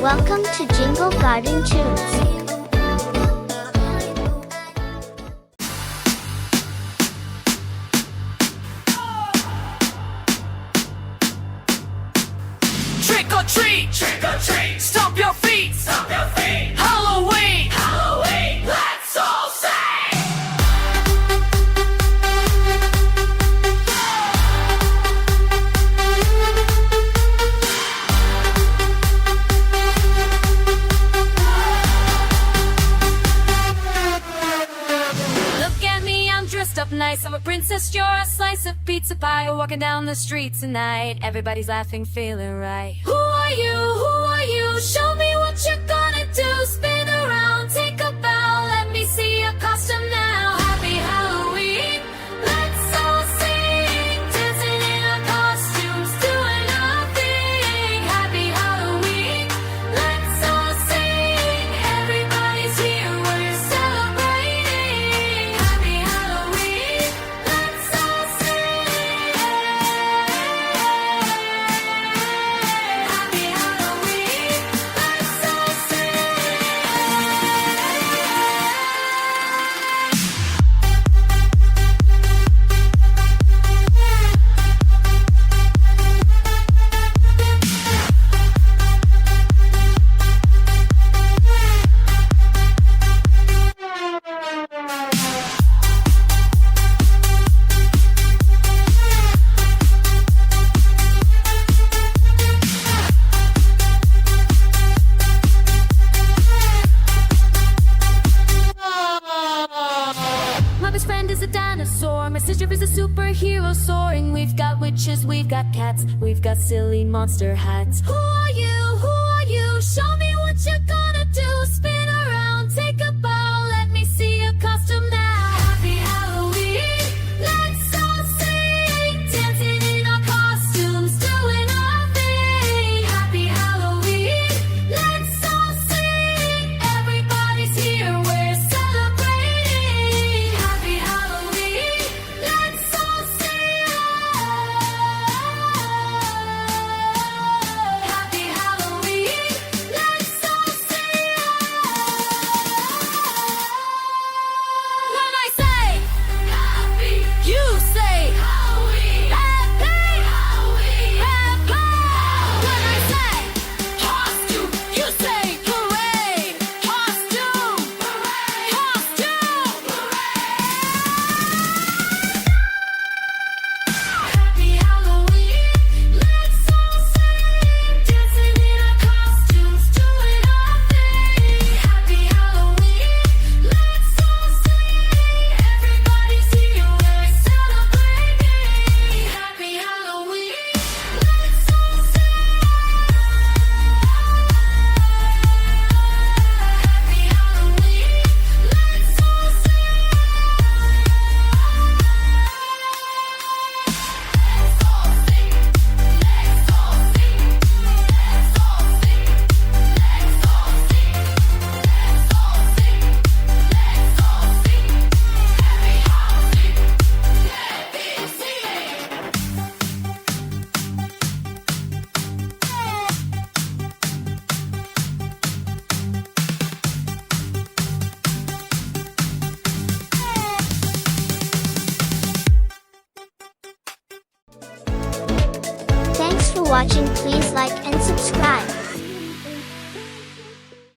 Welcome to Jingle Garden Tunes. Trick or treat, trick or treat. Stomp your feet, stomp your feet. Halloween, Halloween. Let's all sing. Look at me, I'm dressed up nice. I'm a princess, you're a slice of pizza pie. We're walking down the street tonight. Everybody's laughing, feeling right. Who are you? Who are you? Show me what you're gonna do. Spin around, take a bow. Let me see your costume now. Happy Halloween. Let's all sing. Dancing in our costumes, doing our thing. Happy Halloween. Let's all sing. Everybody's here, we're celebrating. Happy Halloween. Let's all sing. Happy Halloween. Let's all sing. My best friend is a dinosaur. My sister is a superhero soaring. We've got witches, we've got cats, we've got silly monster hats. Who are you? Who are you? Show me